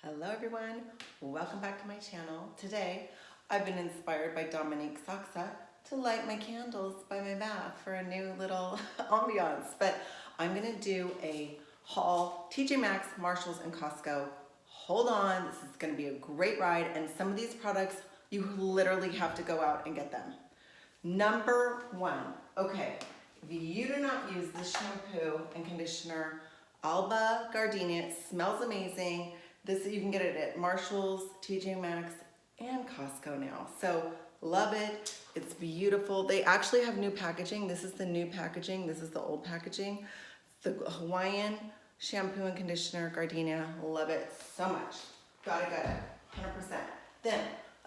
Hello everyone, welcome back to my channel. Today I've been inspired by Dominique Saxa to light my candles by my bath for a new little ambiance. But I'm gonna do a haul, TJ Maxx, Marshalls, and Costco. Hold on, this is gonna be a great ride, and some of these products you literally have to go out and get them. Number one, okay, if you do not use this shampoo and conditioner, Alba Gardenia, it smells amazing. This you can get it at Marshalls, TJ Maxx, and Costco now. So love it. It's beautiful. They actually have new packaging. This is the new packaging. This is the old packaging. The Hawaiian shampoo and conditioner, Gardenia. Love it so much. Gotta get it, 100%. Then,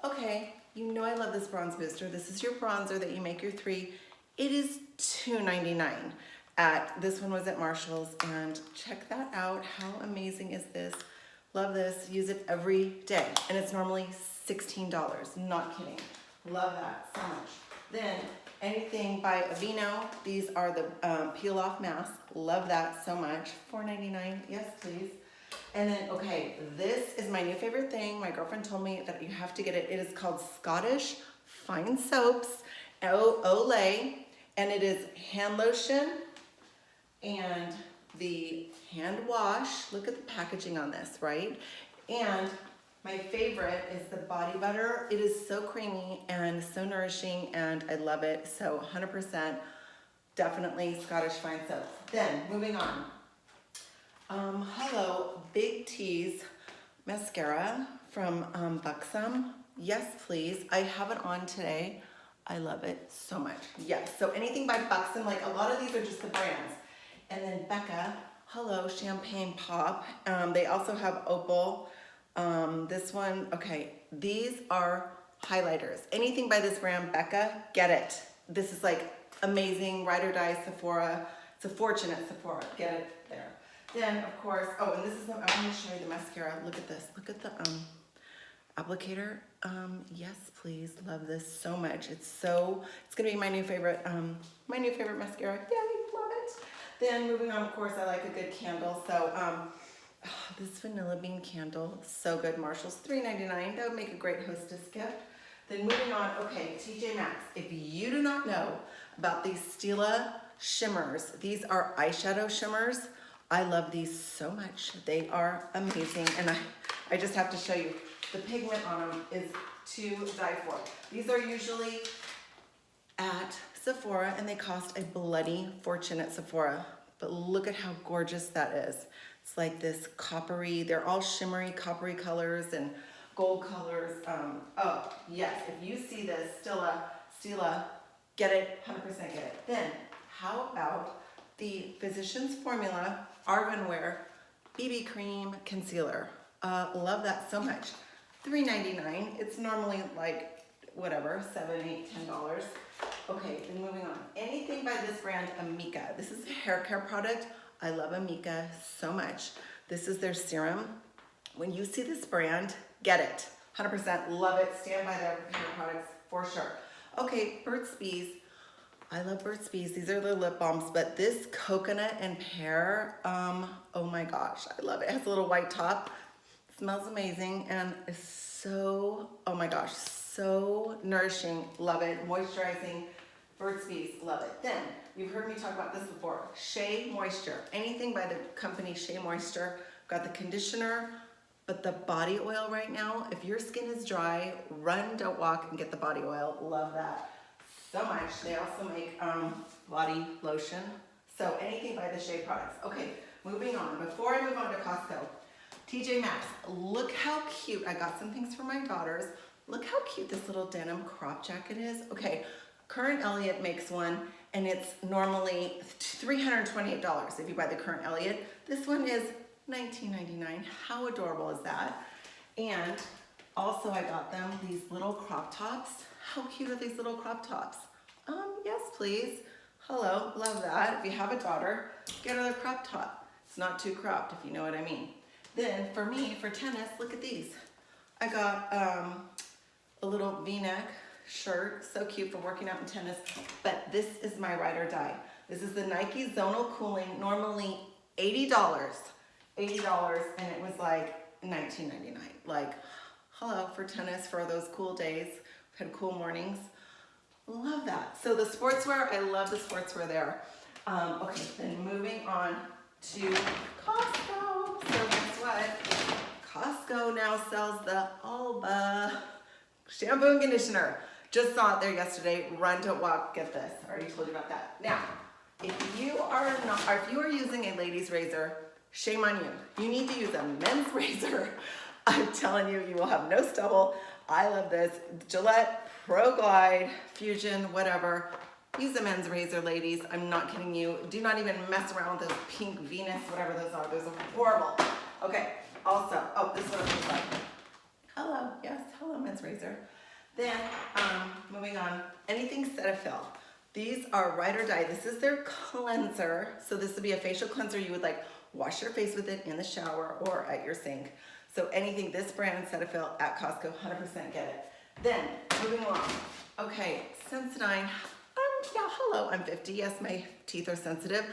okay, you know I love this bronze booster. This is your bronzer that you make your three. It is $2.99. This one was at Marshalls, and check that out. How amazing is this? Love this, use it every day. And it's normally $16, not kidding. Love that so much. Then anything by Aveeno, these are the peel off masks. Love that so much. $4.99, yes please. And then, okay, this is my new favorite thing. My girlfriend told me that you have to get it. It is called Scottish Fine Soaps, Olay, and it is hand lotion and the hand wash. Look at the packaging on this, right? And my favorite is the body butter. It is so creamy and so nourishing, and I love it. So 100% definitely Scottish Fine Soaps. Then moving on. Hello, Big T's mascara from Buxom. Yes, please. I have it on today. I love it so much. Yes, so anything by Buxom, like a lot of these are just the brands. And then Becca, hello, Champagne Pop. They also have Opal. This one, okay, these are highlighters. Anything by this brand, Becca, get it. This is like amazing, ride or die Sephora. It's a fortune at Sephora, get it there. Then of course, oh, and this is, I'm gonna show you the mascara. Look at this, look at the applicator. Yes, please, love this so much. It's gonna be my new favorite mascara. Yay, love it. Then moving on, of course, I like a good candle. So this vanilla bean candle, so good. Marshalls, $3.99. That would make a great hostess gift. Then moving on, okay, TJ Maxx. If you do not know about these Stila Shimmers, these are eyeshadow shimmers. I love these so much. They are amazing, and I just have to show you. The pigment on them is to die for. These are usually at Sephora, and they cost a bloody fortune at Sephora. But look at how gorgeous that is. It's like this coppery, they're all shimmery, coppery colors and gold colors. Oh, yes, if you see this, Stila, get it, 100% get it. Then, how about the Physicians Formula Argan Wear BB Cream Concealer? Love that so much. $3.99. It's normally like, whatever, $7, $8, $10. Okay, then moving on. Anything by this brand, Amika. This is a hair care product. I love Amika so much. This is their serum. When you see this brand, get it. 100% love it. Stand by their hair products for sure. Okay, Burt's Bees. I love Burt's Bees. These are the lip balms, but this coconut and pear, oh my gosh, I love it. It has a little white top. Smells amazing and is so, oh my gosh, so nourishing. Love it. Moisturizing. Burt's Bees, love it. Then, you've heard me talk about this before. Shea Moisture. Anything by the company Shea Moisture. Got the conditioner, but the body oil right now, if your skin is dry, run, don't walk, and get the body oil. Love that so much. They also make body lotion. So anything by the Shea products. Okay, moving on. Before I move on to Costco, TJ Maxx, look how cute. I got some things for my daughters. Look how cute this little denim crop jacket is. Okay, Current Elliott makes one, and it's normally $328 if you buy the Current Elliott. This one is $19.99. How adorable is that? And also I got them these little crop tops. How cute are these little crop tops? Yes, please. Hello, love that. If you have a daughter, get her a crop top. It's not too cropped, if you know what I mean. Then for me, for tennis, look at these. I got a little V-neck shirt, so cute for working out in tennis, but this is my ride or die. This is the Nike Zonal Cooling, normally $80, and it was like $19.99. Like, hello, for tennis, for those cool days. We've had cool mornings. Love that. So the sportswear, I love the sportswear there. Okay, then moving on to Costco. So guess what? Costco now sells the Alba shampoo and conditioner. Just saw it there yesterday. Run to walk, get this. I already told you about that. Now, if you are using a lady's razor, shame on you. You need to use a men's razor. I'm telling you, you will have no stubble. I love this. Gillette Pro Glide, Fusion, whatever. Use a men's razor, ladies. I'm not kidding you. Do not even mess around with those pink Venus, whatever those are. Those are horrible. Okay, also, oh, this is what it looks like. Hello, yes, hello, men's razor. Then, moving on, anything Cetaphil. These are ride or die. This is their cleanser. So this would be a facial cleanser. You would like wash your face with it in the shower or at your sink. So anything, this brand, Cetaphil at Costco, 100% get it. Then, moving along. Okay, Sensodine. Yeah, hello, I'm 50. Yes, my teeth are sensitive.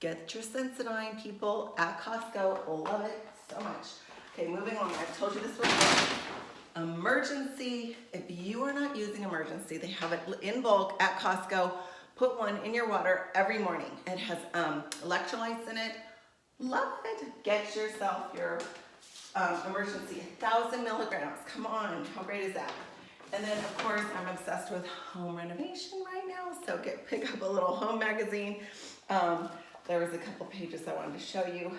Get your Sensodine, people, at Costco. Love it so much. Okay, moving on. I've told you this before. Emergen C. If you are not using Emergen C, they have it in bulk at Costco. Put one in your water every morning. It has electrolytes in it. Love it. Get yourself your Emergen C, 1,000 milligrams. Come on, how great is that? And then, of course, I'm obsessed with home renovation right now, so pick up a little home magazine. There was a couple pages I wanted to show you.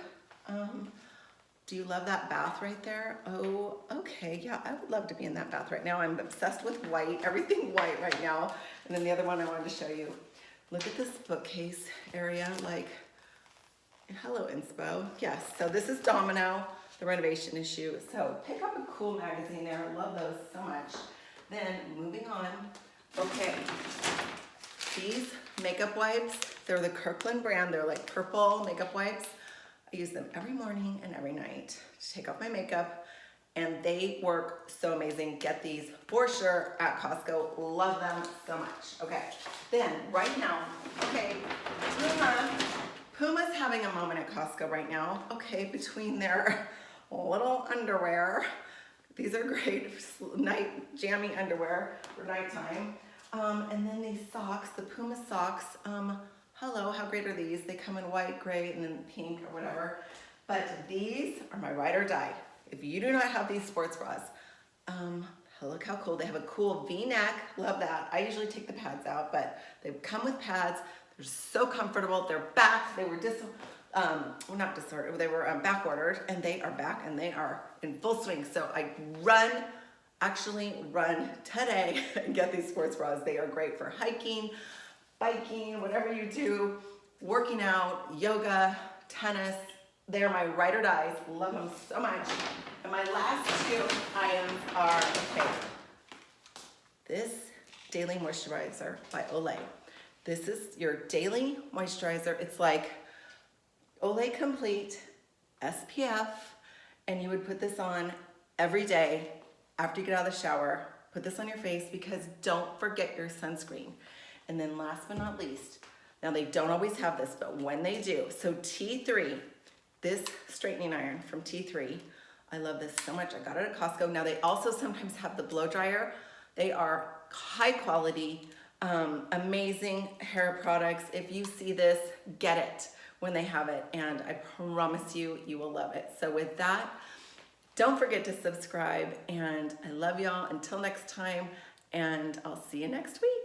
Do you love that bath right there? Oh, okay, yeah, I would love to be in that bath right now. I'm obsessed with white, everything white right now. And then the other one I wanted to show you. Look at this bookcase area, like, hello, inspo. Yes, so this is Domino, the renovation issue. So pick up a cool magazine there. I love those so much. Then moving on, okay, these makeup wipes, they're the Kirkland brand. They're like purple makeup wipes. I use them every morning and every night to take off my makeup, and they work so amazing. Get these for sure at Costco. Love them so much. Okay, then right now, okay, Puma's having a moment at Costco right now. Okay, between their little underwear. These are great night jammy underwear for nighttime. And then these socks, the Puma Socks. Hello, how great are these? They come in white, gray, and then pink or whatever. But these are my ride or die. If you do not have these sports bras, look how cool. They have a cool V-neck. Love that. I usually take the pads out, but they come with pads. They're so comfortable. They're back. They were well, not disordered. They were back ordered, and they are back, and they are in full swing. So I actually run today and get these sports bras. They are great for hiking, biking, whatever you do, working out, yoga, tennis. They're my ride or dies. Love them so much. And my last two items are, okay, this Daily Moisturizer by Olay. This is your daily moisturizer. It's like Olay Complete SPF, and you would put this on every day after you get out of the shower. Put this on your face because don't forget your sunscreen. And then last but not least, now they don't always have this, but when they do, so T3, this straightening iron from T3, I love this so much. I got it at Costco. Now they also sometimes have the blow dryer. They are high quality, amazing hair products. If you see this, get it when they have it, and I promise you, you will love it. So with that, don't forget to subscribe, and I love y'all. Until next time, and I'll see you next week.